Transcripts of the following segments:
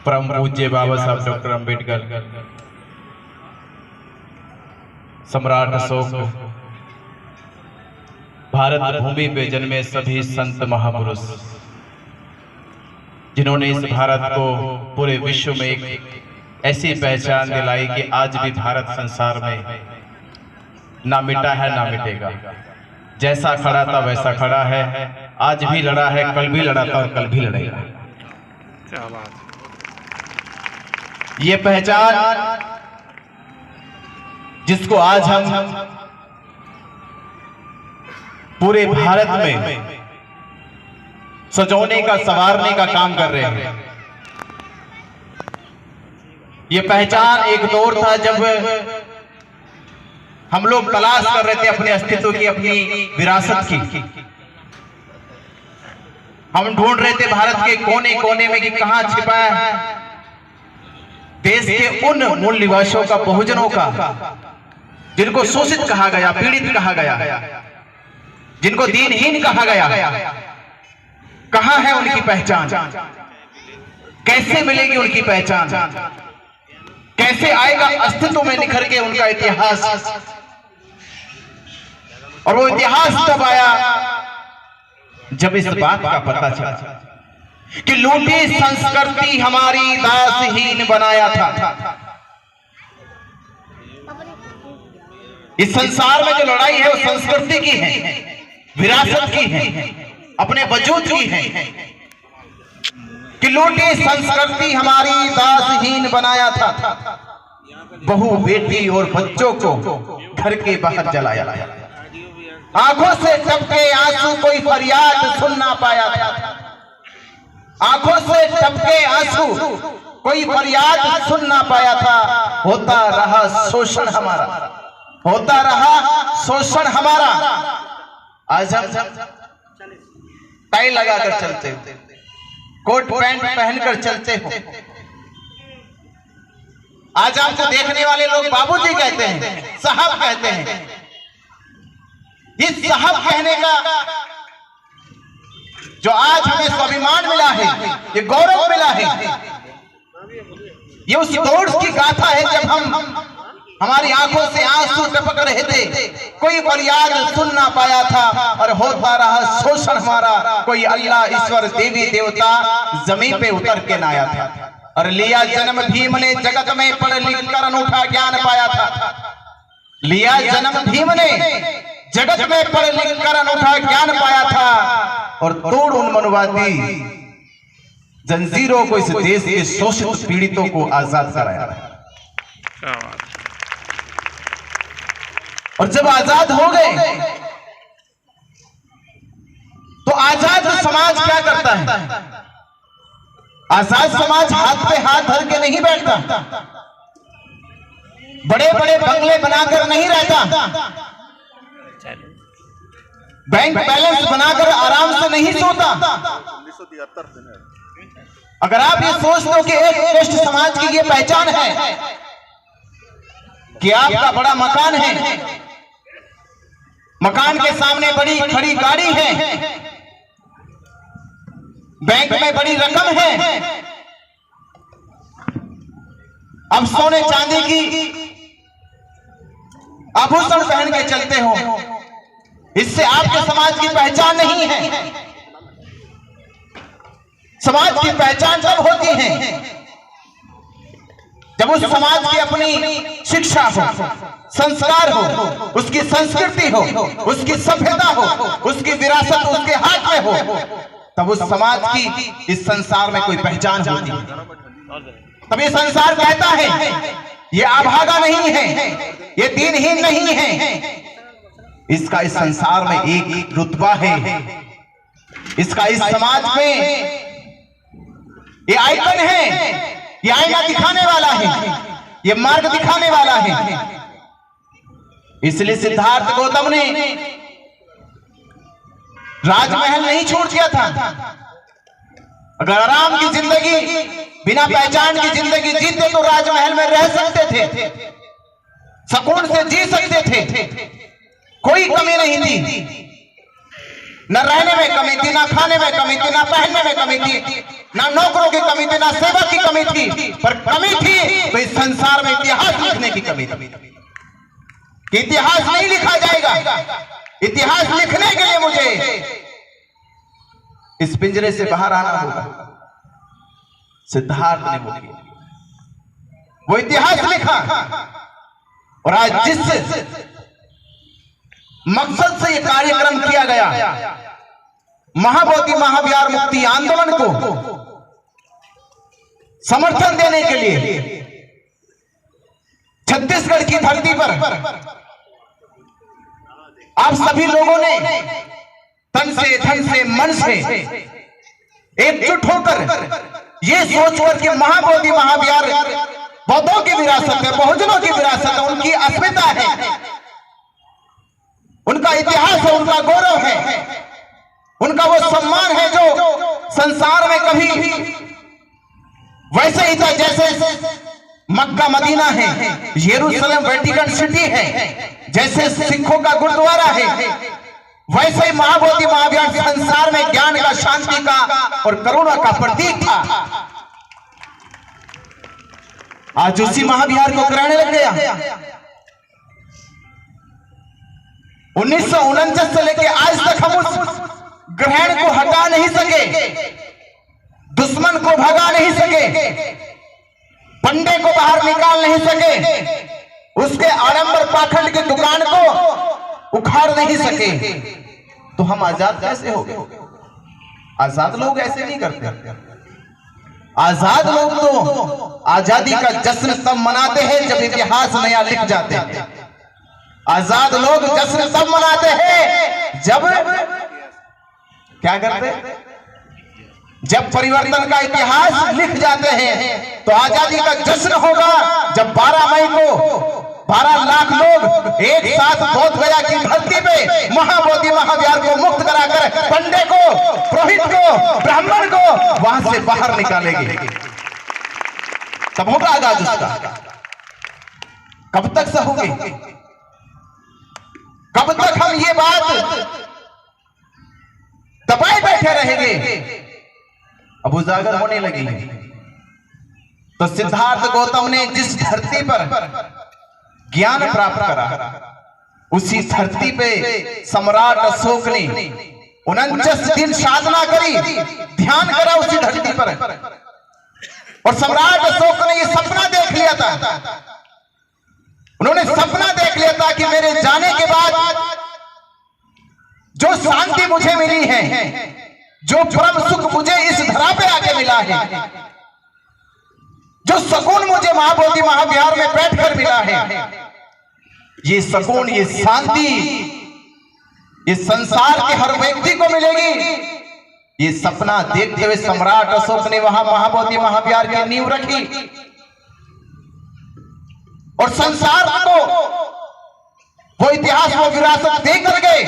परम पूज्य बाबा साहब डॉक्टर अंबेडकर, सम्राट अशोक, भारत भूमि पे जन्मे सभी संत महापुरुष, जिन्होंने इस भारत को पूरे विश्व में एक ऐसी पहचान दिलाई कि आज भी भारत संसार में ना मिटा है ना मिटेगा। जैसा खड़ा था वैसा खड़ा है, आज भी लड़ा है, कल भी लड़ा था और कल भी लड़ेगा। क्या बात। ये पहचान जिसको आज हम पूरे भारत में सजोने का, संवारने का काम कर रहे हैं। ये पहचान एक दौर था जब हम लोग तलाश कर रहे थे अपने अस्तित्व की, अपनी विरासत की। हम ढूंढ रहे थे भारत के कोने कोने में कि कहां छिपा है देश के उन मूल निवासियों का, बहुजनों का, जिनको शोषित कहा गया, पीड़ित कहा गया, जिनको दीनहीन कहा गया। कहां है उनकी पहचान? कैसे मिलेगी उनकी पहचान? कैसे आएगा अस्तित्व में निखर के उनका इतिहास? और वो इतिहास तब आया जब इस बात का पता चला कि लूटी संस्कृति हमारी दासहीन बनाया था। इस संसार में जो लड़ाई है वो संस्कृति की है, विरासत की है, अपने वजूद की है। कि लूटी संस्कृति हमारी दासहीन बनाया था, बहू बेटी और बच्चों को घर के बाहर जलाया। आंखों से टपके आंसू कोई फरियाद सुन ना पाया था। आंखों से टपके आंसू कोई फरियाद सुन ना पाया था। होता रहा शोषण हमारा, होता रहा शोषण हमारा। आज हम टाई लगाकर चलते हो, कोट पैंट पहनकर चलते हो। आज आपको देखने वाले लोग बाबूजी कहते हैं, साहब कहते हैं। इस साहब कहने का जो आज हमें स्वाभिमान मिला है, ये गौरव मिला है, ये उस दौड़ की गाथा है जब हमारी आंखों से आंसू टपक रहे थे, कोई फरियाद सुन ना पाया था और होता रहा शोषण हमारा। कोई अल्लाह, ईश्वर, देवी देवता जमीन पे उतर के ना आया था। और लिया जन्म भीम ने, जगत में पढ़ लिख कर अनूठा ज्ञान पाया था। लिया जन्म भीम ने, जगत में पढ़ लिख कर अनूठा ज्ञान पाया था। और तोड़ उन मनुवादी जंजीरों को इस देश के शोषित पीड़ितों को आजाद कराया। और जब आजाद हो गए तो आजाद समाज क्या करता है? आजाद समाज हाथ पे हाथ धर के नहीं बैठता, बड़े बड़े बंगले बनाकर नहीं रहता, बैंक बैलेंस बनाकर आराम से नहीं सोता। अगर आप ये सोच लो कि एक श्रेष्ठ समाज की ये पहचान है कि आपका बड़ा मकान है, मकान के सामने बड़ी खड़ी गाड़ी है, बैंक में बड़ी रकम है, अब सोने चांदी की आभूषण पहन के चलते हो, इससे आपके समाज की पहचान नहीं है। समाज की पहचान तब होती है जब उस समाज की अपनी शिक्षा हो, संस्कार हो, उसकी संस्कृति हो, उसकी सभ्यता हो, उसकी विरासत उसके हाथ में हो, तब उस समाज की इस संसार में कोई पहचान होती है। तब ये संसार कहता है ये अभागा नहीं है, ये दीनहीन नहीं है, इसका इस संसार में एक रुतबा है, इसका इस समाज में ये आइकन है, ये आईना दिखाने वाला है, ये मार्ग दिखाने वाला है। इसलिए सिद्धार्थ गौतम ने राजमहल नहीं छोड़ दिया था। अगर आराम की जिंदगी, बिना पहचान की जिंदगी जीते तो राजमहल में रह सकते थे, सुकून से जी सकते थे, कोई कमी नहीं थी। न रहने में कमी थी, ना खाने में कमी थी, ना पहनने में कमी थी, ना नौकरों की कमी थी, ना सेवा की कमी थी, पर कमी थी तो इस संसार में इतिहास लिखने की कमी थी कि इतिहास नहीं लिखा जाएगा। इतिहास लिखने के लिए मुझे इस पिंजरे से बाहर आना होगा। सिद्धार्थ ने वो इतिहास लिखा, और आज जिस मकसद से यह कार्यक्रम किया गया, महाबोधि महाविहार मुक्ति आंदोलन को समर्थन देने के लिए छत्तीसगढ़ की धरती पर आप सभी लोगों ने तन से, धन से, मन से एकजुट होकर यह सोचकर कि महाबोधि महाविहार बौद्धों की विरासत है, बहुजनों की विरासत है, उनकी अस्मिता है, उनका इतिहास है, उनका गौरव है, उनका वो सम्मान है जो संसार में कभी वैसे ही था जैसे मक्का मदीना है, यरूशलेम वेटिकन सिटी है, जैसे सिखों का गुरुद्वारा है, वैसे ही महाबोधि महाविहार संसार में ज्ञान का, शांति का और करुणा का प्रतीक था। आज उसी महाविहार को ग्रहण लग गया। 1949 से लेकर आज तक हम उस ग्रहण को हटा नहीं सके, दुश्मन को भगा नहीं सके, पंडे को बाहर निकाल नहीं सके, उसके आडंबर पाखंड की दुकान को उखाड़ नहीं सके, तो हम आजाद कैसे हो गए? आजाद लोग ऐसे नहीं करते। आजाद लोग तो आजादी का जश्न तब मनाते हैं जब इतिहास नया लिख जाते हैं। आजाद लोग जश्न तब मनाते हैं जब क्या करते? जब परिवर्तन का इतिहास लिख जाते हैं। तो आजादी का जश्न होगा जब 12 मई को 12 लाख लोग एक साथ बोध गया की धरती पे महाबोधि महाविहार को मुक्त कराकर पंडे को, पुरोहित को, ब्राह्मण को वहां से बाहर निकालेंगे। तब होगा आगाज उसका। कब तक सहोगे? कब तक हम ये बात दबाए बैठे रहेंगे? अब उजागर होने लगी है। तो सिद्धार्थ गौतम ने जिस धरती पर ज्ञान प्राप्त करा, उसी धरती पे सम्राट अशोक ने 49 दिन साधना करी, ध्यान करा उसी धरती पर। और सम्राट अशोक ने यह सपना देख लिया था, उन्होंने सपना देख लिया था कि मेरे जाने के बाद जो शांति मुझे मिली है, जो परम सुख मुझे इस धरा पे आके मिला है, जो सुकून मुझे महाबोधि महाविहार में बैठकर मिला है, ये सुकून, ये शांति इस संसार के हर व्यक्ति को मिलेगी। ये सपना देखते हुए सम्राट अशोक ने वहां महाबोधि महाविहार की नींव रखी और संसार को वो इतिहास, वो विरासत देकर गए।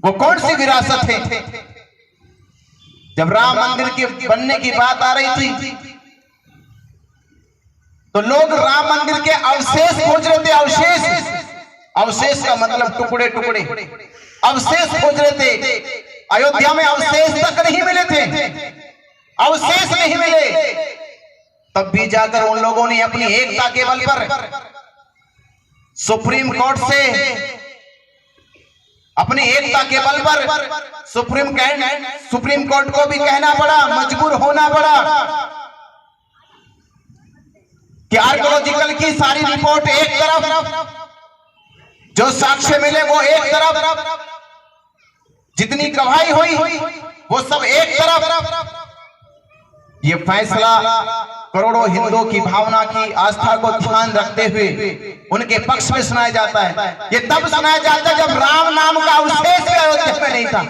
वो कौन सी विरासत है? जब राम मंदिर के बनने की बात आ रही थी तो लोग राम मंदिर के अवशेष खोज रहे थे। अवशेष, अवशेष का मतलब टुकड़े टुकड़े, अवशेष खोज रहे थे। अयोध्या में अवशेष तक नहीं मिले थे, अवशेष नहीं मिले। तब भी जाकर उन लोगों ने अपनी एकता के बल पर सुप्रीम कोर्ट से, अपनी एकता के बल पर सुप्रीम कोर्ट को भी कहना पड़ा, मजबूर होना पड़ा कि आर्कियोलॉजिकल की सारी रिपोर्ट एक तरफ, जो साक्ष्य मिले वो एक तरफ, जितनी गवाही हुई वो सब एक तरफ। ये फैसला करोड़ों हिंदुओं की भावना की, आस्था को ध्यान रखते हुए उनके पक्ष में सुनाया जाता है। ये तब सुनाया जाता है जब राम नाम का अवशेष भी अयोध्या में नहीं था।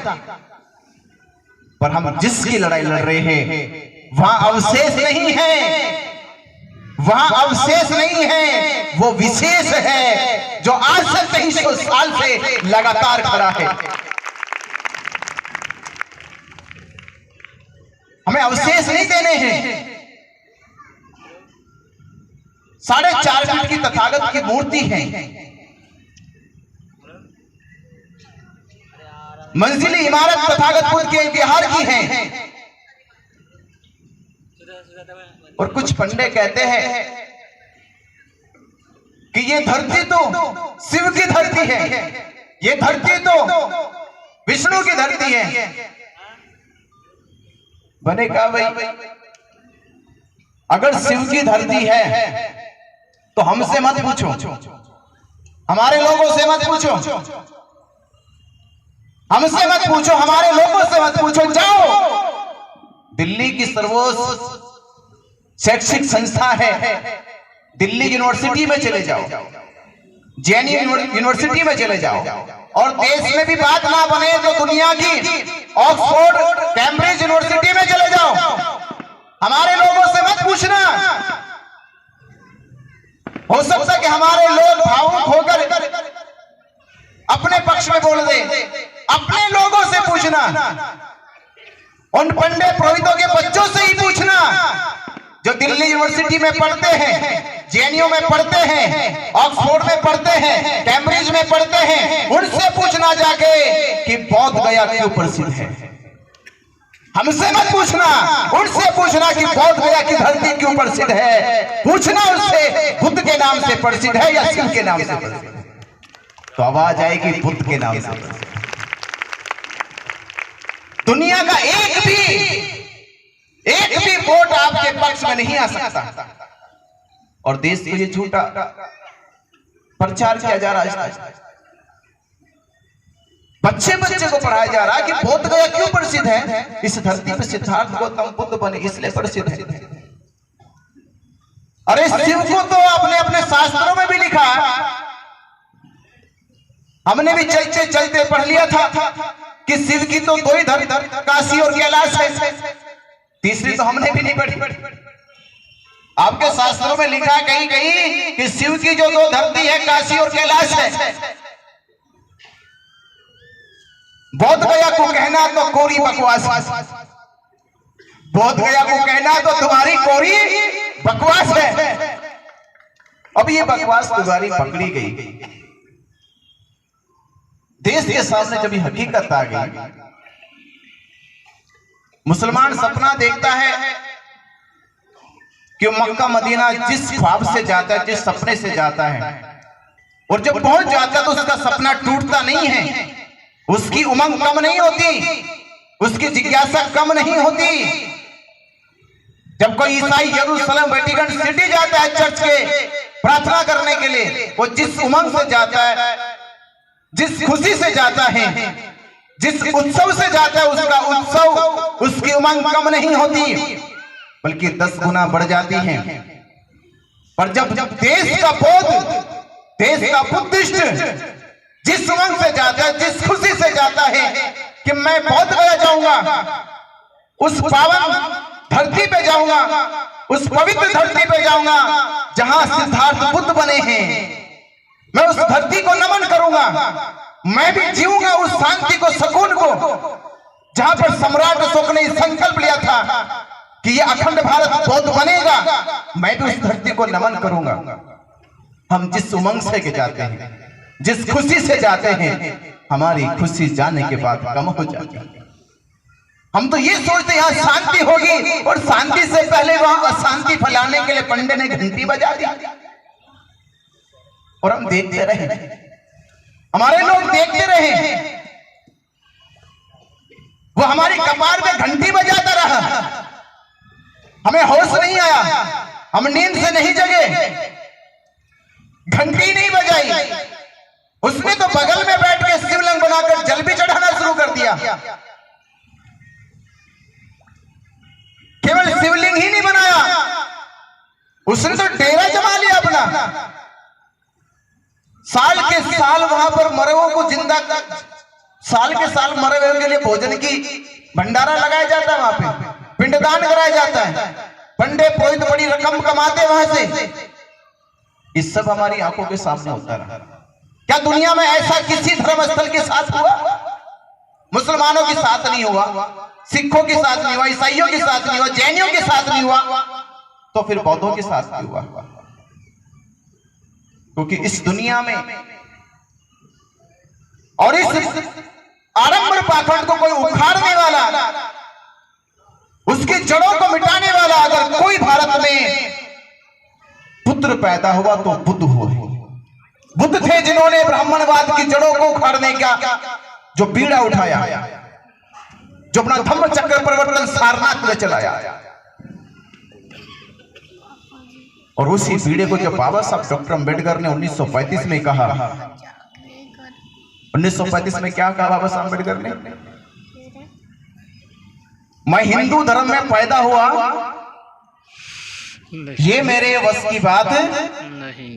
पर हम जिसकी लड़ाई लड़ रहे हैं वहां अवशेष नहीं है, वहां अवशेष नहीं है, वो विशेष है जो आज से 2300 साल से लगातार खड़ा है। हमें अवशेष नहीं देने हैं। 4.5 फीट की तथागत की मूर्ति है, मंजिली इमारत तथागत बुद्ध के बिहार की है। और कुछ पंडे कहते हैं कि ये धरती तो शिव की धरती है, ये धरती तो विष्णु की धरती है। मैंने कहा भाई अगर शिव की धरती है तो हमसे मत पूछो, हमारे लोगों से मत पूछो, हमसे मत पूछो, हमारे लोगों से मत पूछो। जाओ दिल्ली की सर्वोच्च शैक्षिक संस्था है, दिल्ली यूनिवर्सिटी में चले जाओ, जेएनयू यूनिवर्सिटी में चले जाओ। और देश में भी बात ना बने तो दुनिया की ऑक्सफोर्ड कैम्ब्रिज यूनिवर्सिटी में चले जाओ, हमारे लोगों से मत पूछना। हो सकता है कि हमारे लोग भावुक होकर अपने पक्ष में बोल दे, अपने लोगों से पूछना, उन पंडे पुरोहितों के बच्चों से ही पूछना जो दिल्ली यूनिवर्सिटी में पढ़ते हैं, जेएनयू में पढ़ते हैं, ऑक्सफोर्ड में पढ़ते हैं, कैम्ब्रिज में पढ़ते हैं। उनसे पूछना जाके कि बौद्ध गया क्यों प्रसिद्ध है। हमसे मत पूछना, उनसे पूछना कि बौद्ध गया की धरती क्यों प्रसिद्ध है। पूछना उससे बुद्ध के नाम से प्रसिद्ध है या शिव के नाम से प्रसिद्ध है। तो आवाज आएगी बुद्ध के नाम से प्रसिद्ध। दुनिया का एक भी वोट आपके पक्ष में नहीं आ सकता। और देश को ये झूठा प्रचार किया जा रहा है, बच्चे को पढ़ाया जा रहा है कि बौद्ध गया क्यों प्रसिद्ध है। इस धरती पर सिद्धार्थ गौतम बुद्ध बने इसलिए प्रसिद्ध है। अरे शिव को तो आपने अपने शास्त्रों में भी लिखा, हमने भी चलते चलते पढ़ लिया था कि शिव की तो दो ही धरती, काशी और कैलाश है, तीसरी तो हमने भी नहीं पढ़ी। आपके शास्त्रों में लिखा है कहीं कहीं कि शिव की जो दो धरती है काशी और कैलाश है। बौद्ध गया को कहना तो कोरी बकवास, बौद्ध गया को कहना तो तुम्हारी कोरी बकवास है। अब ये बकवास तुम्हारी पकड़ी गई, देश के सामने जब हकीकत आ गई, मुसलमान सपना देखता है कि मक्का मदीना जिस ख्वाब से जाता है, जिस सपने से जाता है, और जब पहुंच जाता है तो उसका सपना टूटता नहीं है, उसकी उमंग कम नहीं होती, उसकी जिज्ञासा कम नहीं होती। जब कोई ईसाई यरूशलेम वेटिकन सिटी जाता है चर्च के प्रार्थना करने के लिए, वो जिस उमंग से जाता है, जिस खुशी से जाता है, जिस उत्सव से जाता है, उसका उत्सव, उसकी उमंग कम नहीं होती बल्कि 10 गुना बढ़ जाती है। पर जब देश का बौद्ध, देश का बुद्धिस्ट जिस उमंग से जाता है, जिस खुशी से जाता है कि मैं बौद्ध गया जाऊंगा, उस पावन धरती पे जाऊंगा, उस पवित्र धरती पे जाऊंगा जहां सिद्धार्थ बुद्ध बने हैं, मैं उस धरती को नमन करूंगा, मैं भी जीऊंगा उस शांति को, सुकून को, जहां पर सम्राट अशोक ने संकल्प लिया था कि ये अखंड भारत बौद्ध बनेगा, मैं भी उस धरती को नमन करूंगा। हम जिस उमंग से के जाते हैं, जिस खुशी से जाते हैं, हमारी खुशी जाने के बाद कम हो जाती है। हम तो ये सोचते हैं यहां शांति होगी, और शांति से पहले वहां अशांति फैलाने के लिए पंडे ने घंटी बजा दी, और हम देखते रहे, हमारे लोग देखते रहे, वो हमारी कपार पे घंटी बजाता रहा, हमें होश नहीं आया, हम नींद से नहीं जगे, घंटी नहीं बजाई, उसने तो बगल में बैठ के शिवलिंग बनाकर जल भी चढ़ाना शुरू कर दिया। केवल शिवलिंग ही नहीं बनाया, उसने तो डेरा जमा लिया अपना, साल के साल वहां पर मरे हुओं को जिंदा, साल के साल मरे हुए के लिए भोजन की भंडारा लगाया जाता है, वहां पे पिंडदान कराया जाता है, पंडे पुरोहित बड़ी रकम कमाते वहां से। ये सब हमारी आंखों के सामने होता रहा। क्या दुनिया में ऐसा किसी धर्म स्थल के साथ हुआ? मुसलमानों के साथ नहीं हुआ, सिखों के साथ नहीं हुआ, ईसाइयों के साथ नहीं हुआ, जैनियों के साथ नहीं हुआ, तो फिर बौद्धों के साथ नहीं हुआ? क्योंकि इस दुनिया में और इस आडंबर पाखंड को कोई उखाड़ने वाला, उसकी जड़ों को मिटाने वाला अगर कोई भारत में पुत्र पैदा हुआ तो बुद्ध हुए। बुद्ध थे जिन्होंने ब्राह्मणवाद की जड़ों को उखाड़ने का जो बीड़ा उठाया, जो अपना धम्म चक्र परिवर्तन सारनाथ में चलाया। और उसी बीड़े को जब बाबा साहब डॉक्टर अंबेडकर ने 1935 में कहा, 1935 में क्या कहा बाबा साहब अंबेडकर ने? मैं हिंदू धर्म में पैदा हुआ, ये मेरे वश की बात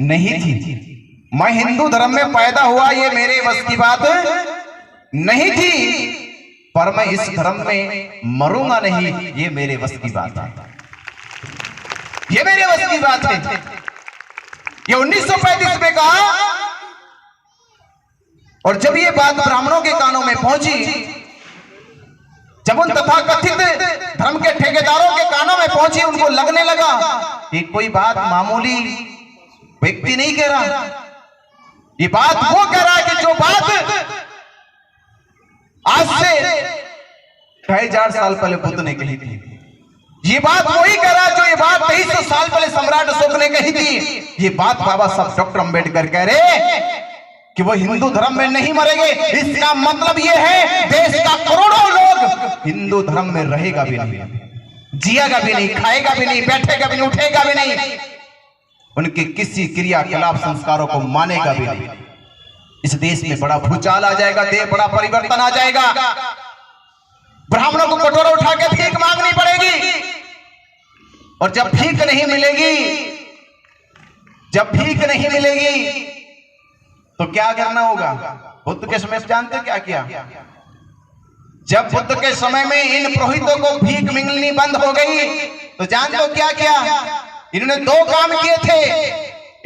नहीं थी। मैं हिंदू धर्म में पैदा हुआ, ये मेरे वश की बात नहीं थी, पर मैं इस धर्म में मरूंगा नहीं, ये मेरे वश की बात है। ये मेरे वश की बात है। ये 1935 में कहा। और जब ये बात ब्राह्मणों के कानों में पहुंची, जब उन तथाकथित धर्म के ठेकेदारों के कानों में पहुंची, उनको लगने लगा कि कोई बात मामूली व्यक्ति नहीं कह रहा, ये बात वो कह रहा है कि जो बात आज से 2500 साल पहले बुद्ध ने कही थी, ये बात वही कह रहा है जो ये बात 2300 साल पहले सम्राट अशोक ने कही थी। ये बात बाबा साहब डॉक्टर अंबेडकर कह रहे कि वो हिंदू धर्म में नहीं मरेंगे। इसका मतलब ये है देश का करोड़ों लोग हिंदू धर्म में रहेगा भी नहीं, जिएगा भी नहीं, खाएगा भी नहीं, बैठेगा भी नहीं, उठेगा भी नहीं, उनके किसी क्रियाकलाप संस्कारों को मानेगा भी नहीं। इस देश में बड़ा भूचाल आ जाएगा, बड़ा परिवर्तन आ जाएगा। ब्राह्मणों को कटोरा उठा के भीख मांगनी पड़ेगी, और जब भीख नहीं मिलेगी, जब भीख नहीं मिलेगी तो क्या करना होगा? बुद्ध के समय जानते क्या किया? जब बुद्ध के समय में इन पुरोहितों को भीख मिलनी बंद हो गई तो जानते हो क्या किया? इन्होंने 2 काम किए थे।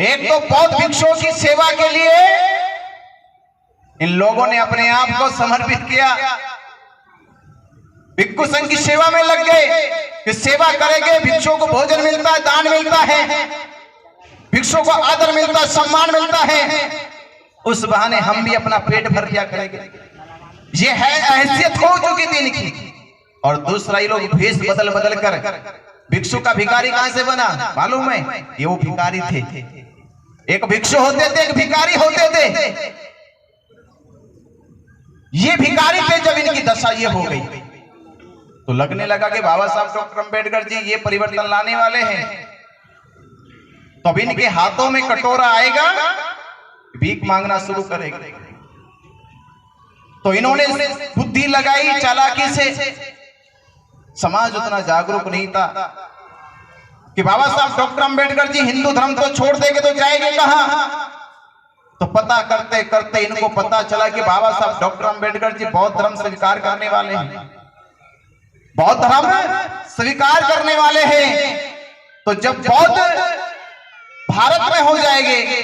एक तो बौद्ध भिक्षुओं की सेवा के लिए इन लोगों ने अपने आप को समर्पित किया, भिक्षु संघ की सेवा में लग गए कि सेवा करेंगे, भिक्षुओं को भोजन मिलता है, दान मिलता है, भिक्षुओं को आदर मिलता है, सम्मान मिलता है, उस बहाने हम भी अपना पेट भर दिया करेंगे। ये है हैसियत हो चुकी थी इनकी। और दूसरा, ये लोग भेष बदल बदल कर भिक्षु का भिखारी कहां से बना मालूम है? ये वो भिखारी थे, एक भिक्षु होते थे, एक भिखारी होते थे। ये भिखारी थे। जब इनकी दशा ये हो गई तो लगने लगा कि बाबा साहब डॉक्टर अंबेडकर जी ये परिवर्तन लाने वाले हैं, तो अब इनके हाथों में कटोरा आएगा, भीख मांगना शुरू करेगा। तो इन्होंने बुद्धि लगाई चालाकी से। समाज उतना जागरूक नहीं था कि बाबा साहब डॉक्टर अंबेडकर जी हिंदू धर्म को छोड़ देंगे तो जाएंगे कहां? तो पता करते करते इनको पता चला कि बाबा साहब डॉक्टर अंबेडकर जी बौद्ध धर्म स्वीकार करने वाले हैं, बौद्ध धर्म स्वीकार करने वाले हैं। तो जब बौद्ध भारत में हो जाएंगे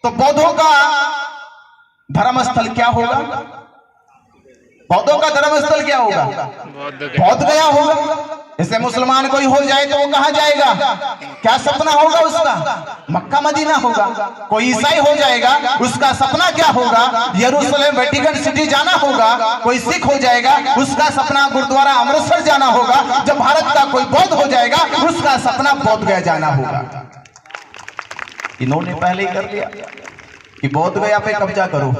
तो बौद्धों का धर्मस्थल क्या होगा? बौद्धों का धर्मस्थल क्या होगा? बौद्ध गया होगा। जैसे मुसलमान कोई हो जाए तो वो कहां जाएगा? क्या सपना होगा उसका? मक्का मदीना होगा। कोई ईसाई हो जाएगा, उसका सपना क्या होगा? यरूशलेम वेटिकन सिटी जाना होगा। कोई सिख हो जाएगा, उसका सपना गुरुद्वारा अमृतसर जाना होगा। जब भारत का कोई बौद्ध हो जाएगा, उसका सपना बौद्ध गया जाना होगा। इन्होंने पहले ही कर लिया कि बौद्ध गया पे कब्जा करो,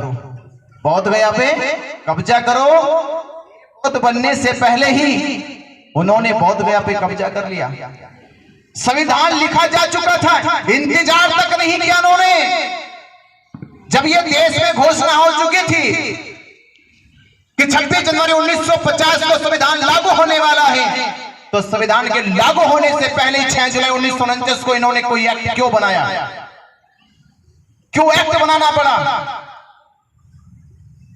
बौद्ध गया पे कब्जा करो। बौद्ध बनने से पहले ही उन्होंने बौद्ध गया पे कब्जा कर लिया। संविधान लिखा जा चुका था, इंतजार तक नहीं किया उन्होंने। जब ये देश में घोषणा हो चुकी थी कि 26 जनवरी 1950 को संविधान लागू होने वाला है, तो संविधान के लागू होने से पहले 6 जुलाई 1949 को इन्होंने कोई एक्ट क्यों बनाया? क्यों एक्ट बनाना पड़ा?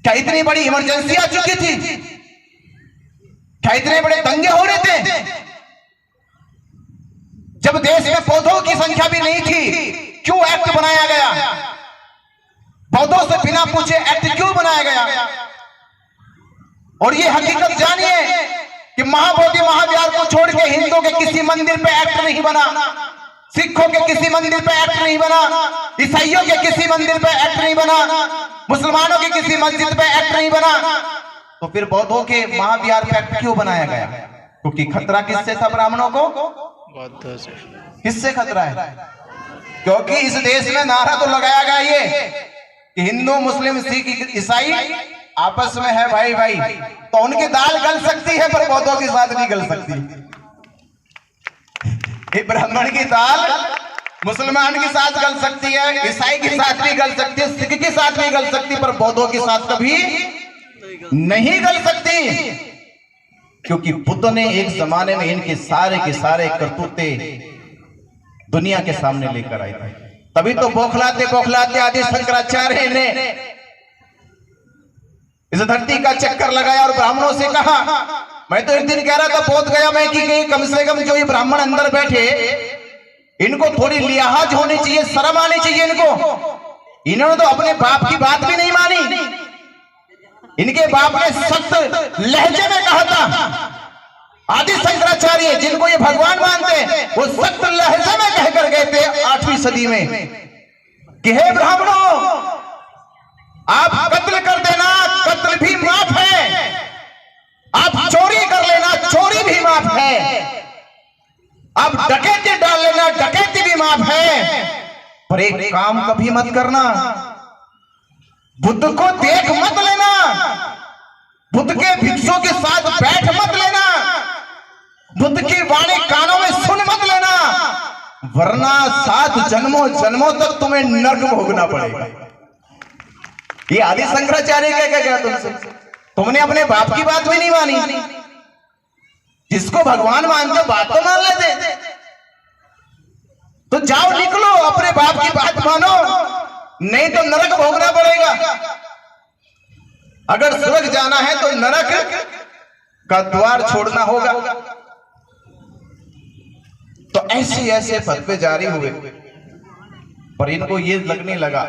क्या इतनी बड़ी इमरजेंसी आ चुकी थी? क्या इतने बड़े दंगे हो रहे थे? जब देश में बौद्धों की संख्या भी नहीं थी, क्यों एक्ट बनाया गया? बौद्धों से बिना पूछे एक्ट क्यों बनाया गया? और ये हकीकत जानिए कि महाबोधि महाविहार को छोड़ के हिंदुओं के किसी मंदिर पे एक्ट नहीं बना, सिखों के किसी मंदिर पे एक्ट नहीं बना, ईसाइयों के किसी मंदिर पे एक्ट नहीं बना, मुसलमानों की किसी मस्जिद पे एक्ट नहीं बना। तो फिर बौद्धों के महाविहार फैक्ट क्यों बनाया गया? क्योंकि खतरा किससे था ब्राह्मणों को? बौद्धों से। किससे खतरा है? क्योंकि इस देश में नारा तो लगाया गया ये कि हिंदू मुस्लिम सिख ईसाई आपस में है भाई भाई, तो उनकी दाल गल सकती है पर बौद्धों के साथ नहीं गल सकती। ये ब्राह्मण की दाल मुसलमान के साथ गल सकती है, ईसाई के साथ भी गल सकती है, सिख के साथ भी गल सकती, पर बौद्धों के साथ कभी नहीं गल सकती। क्योंकि बुद्ध ने एक जमाने में इनके सारे के सारे करतूते दुनिया के सामने लेकर आए थे। तभी तो बौखलाते बौखलाते आदि शंकराचार्य ने इस धरती का चक्कर लगाया और ब्राह्मणों से कहा, मैं तो एक दिन कह रहा था बोध गया मैं कि कम से कम जो ये ब्राह्मण अंदर बैठे इनको थोड़ी लिहाज होनी चाहिए, शर्म आनी चाहिए इनको। इन्होंने तो अपने बाप की बात भी नहीं मानी। इनके बाप ने सख्त लहजे में कहा था, आदि शंकराचार्य जिनको ये भगवान मानते हैं वो सख्त लहजे में कहकर गए थे 8वीं सदी में कि हे ब्राह्मणों, आप कत्ल कर देना, कत्ल भी माफ है, आप चोरी कर लेना, चोरी भी माफ है, आप डकैती डाल लेना, डकैती भी माफ है, पर एक काम कभी मत करना, बुद्ध को देख मत लेना, बुद्ध के भिक्षुओं के साथ बैठ मत लेना, बुद्ध की वाणी कानों में सुन मत लेना, वरना 7 जन्मों जन्मों तक तुम्हें नर्क भोगना पड़ेगा। ये आदि शंकराचार्य क्या कहा तुमसे? तुमने अपने बाप की बात भी नहीं मानी। जिसको भगवान मानते बात तो मान लेते, तो जाओ निकलो, अपने बाप की बात मानो, नहीं तो नरक भोगना पड़ेगा। अगर स्वर्ग जाना है तो नरक का द्वार छोड़ना होगा। तो ऐसे ऐसे फतवे जारी हुए, पर इनको ये लगने लगा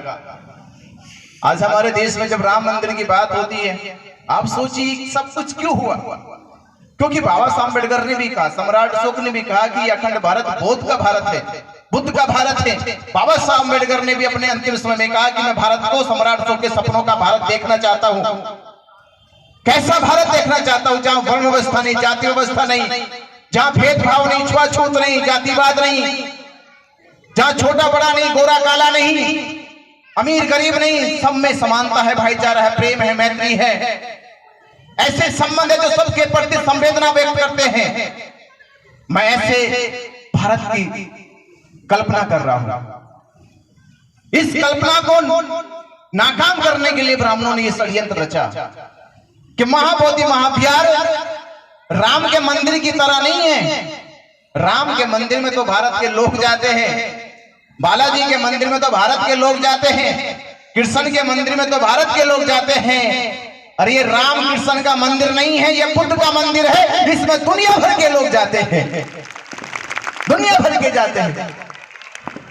आज हमारे देश में जब राम मंदिर की बात होती है, आप सोचिए सब कुछ क्यों हुआ? क्योंकि बाबा साहब अम्बेडकर ने भी कहा, सम्राट अशोक ने भी कहा कि अखंड भारत बौद्ध का भारत है, बुद्ध का भारत है। बाबा साहब अम्बेडकर ने भी अपने अंतिम समय में कहा कि मैं भारत को सम्राट अशोक के सपनों का भारत देखना चाहता हूं। कैसा भारत देखना चाहता हूं? जहां वर्ण व्यवस्था नहीं, जाति व्यवस्था नहीं, जहां भेदभाव नहीं, छुआछूत नहीं, जातिवाद नहीं, जहां छोटा बड़ा नहीं, गोरा काला नहीं, अमीर गरीब नहीं, सब में समानता है, भाईचारा है, प्रेम है, मैत्री है। ऐसे संबंध है जो सबके प्रति संवेदना व्यक्त करते हैं। मैं ऐसे भारत की कल्पना कर रहा हूं। इस कल्पना को नाकाम करने के लिए ब्राह्मणों ने यह षड्यंत्र रचा कि महाबोधि महाविहार राम के मंदिर की तरह नहीं है। राम के मंदिर में तो भारत के लोग जाते हैं, बालाजी के मंदिर में तो भारत के लोग जाते हैं, कृष्ण के मंदिर में तो भारत के लोग जाते हैं। अरे ये राम कृष्ण का मंदिर नहीं है, ये बुद्ध का मंदिर है, इसमें दुनिया भर के लोग जाते हैं, दुनिया भर के जाते हैं।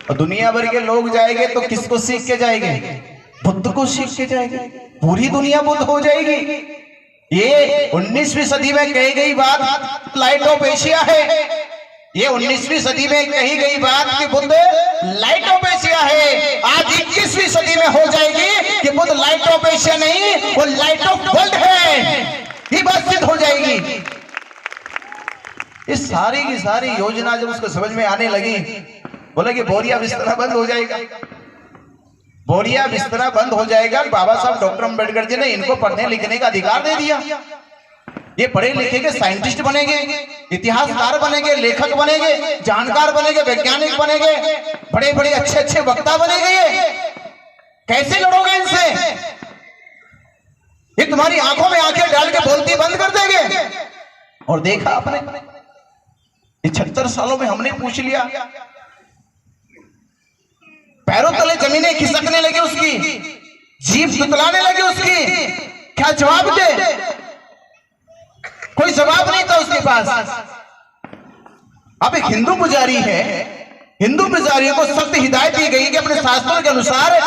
और दुनिया भर के लोग जाएंगे तो किसको सीख के जाएंगे? बुद्ध को सीख के जाएंगे। पूरी दुनिया बुद्ध हो जाएगी। ये 19वीं सदी में कही गई बात लाइट ऑफ एशिया है। ये 19वीं सदी में कही गई बात कि बुद्ध लाइट ऑफ एशिया है, आज 21वीं सदी में हो जाएगी कि बुद्ध लाइट ऑफ एशिया नहीं, वो लाइट ऑफ वर्ल्ड है। ये बात सिद्ध हो जाएगी। इस सारी की सारी योजना जब उसको समझ में आने लगी, बोला कि बोरिया बिस्तरा बंद हो जाएगा, बोरिया बिस्तरा बंद हो जाएगा। बाबा साहब डॉक्टर अम्बेडकर जी ने इनको पढ़ने लिखने का अधिकार दे दिया। ये पढ़े लिखे के साइंटिस्ट बनेंगे, इतिहासकार बनेंगे, लेखक बनेंगे, जानकार बनेंगे, वैज्ञानिक बनेंगे, बड़े बड़े अच्छे अच्छे वक्ता बनेंगे। ये कैसे लड़ोगे इनसे? ये तुम्हारी आंखों में आंखें डाल के बोलती बंद कर देंगे। और देखा आपने 76 सालों में हमने पूछ लिया, पैरों तले जमीनें खिसकने लगी, उसकी जीभ तुतलाने लगी, उसकी क्या जवाब दे? कोई जवाब नहीं था उसके पास। अब एक हिंदू पुजारी है, हिंदू पुजारियों को सख्त हिदायत दी गई कि अपने शास्त्रों के अनुसार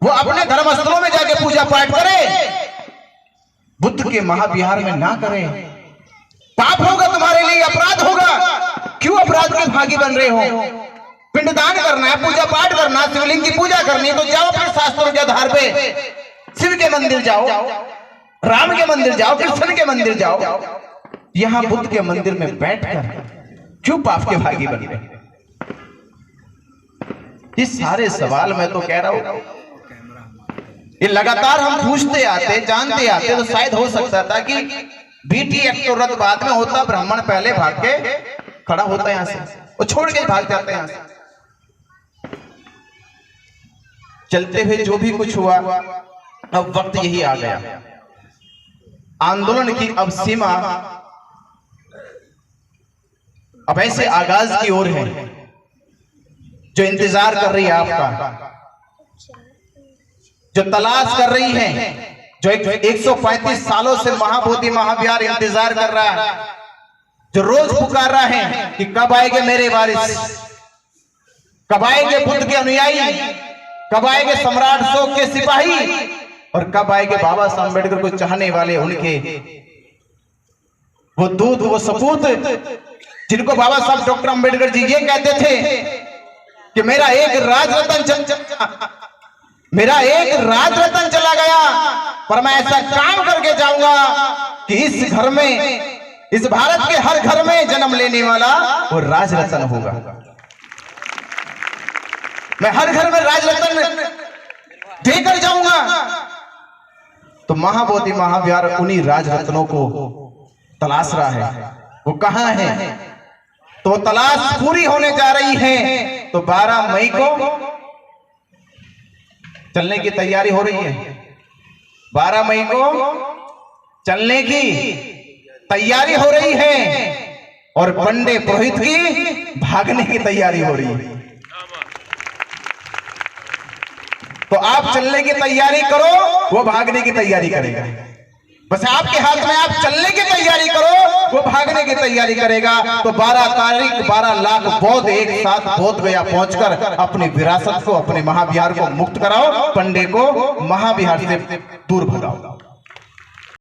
वो अपने धर्मस्थलों में जाके पूजा पाठ करे, बुद्ध के महाविहार में ना करे। पाप होगा तुम्हारे लिए, अपराध होगा। क्यों अपराध के भागी बन रहे हो? पिंडदान करना है, पूजा पाठ करना, शिवलिंग की पूजा करनी है तो जाओ अपने शास्त्रों के आधार पे शिव के मंदिर जाओ। राम के मंदिर जाओ, कृष्ण के मंदिर जाओ, यहां बुद्ध के मंदिर में बैठकर क्यों पाप के भागी बन गए? ये सारे सवाल मैं तो कह रहा हूं, ये लगातार हम पूछते आते, जानते आते, तो शायद हो सकता था कि बीटी एक्ट तो रद्द बाद में होता, ब्राह्मण पहले भाग के खड़ा होता है यहां से, वो छोड़ के भाग जाते हैं यहां से। चलते हुए जो भी कुछ हुआ, अब वक्त यही आ गया, आंदोलन की अब सीमा अब ऐसे आगाज की ओर है जो इंतजार कर रही है आपका, जो तलाश कर रही है, जो 135 सालों से महाबोधि महाविहार इंतजार कर रहा है, जो रोज पुकार रहा है कि कब आएंगे मेरे वारिस, कब आएंगे बुद्ध के अनुयायी, कब आएंगे सम्राट अशोक के सिपाही, और कब आएंगे बाबा साहब अम्बेडकर को चाहने वाले उनके वो दूत, वो सपूत, जिनको बाबा साहब डॉक्टर अम्बेडकर जी ये कहते थे कि मेरा एक राजरत्न चला गया, पर मैं ऐसा काम करके जाऊंगा कि इस घर में, इस भारत के हर घर में जन्म लेने वाला वो राजरत्न होगा। मैं हर घर में राजरत्न देकर जाऊंगा। तो महाबोधि महाविहार उन्हीं राजरत्नों को तलाश रहा है। वो कहां है? तो तलाश पूरी होने जा रही है। तो 12 मई को चलने की तैयारी हो रही है। 12 मई को चलने की तैयारी हो रही है और पंडित पुरोहित की भागने की तैयारी हो रही है। तो आप चलने की तैयारी करो, वो भागने की तैयारी करेगा। बस आपके हाथ में, आप चलने की तैयारी करो, वो भागने की तैयारी करेगा। तो 12 तारीख 12 लाख बौद्ध एक साथ बोध गया पहुंचकर अपनी विरासत को, अपने महाविहार को मुक्त कराओ, पंडे को महाविहार से दूर भगाओ।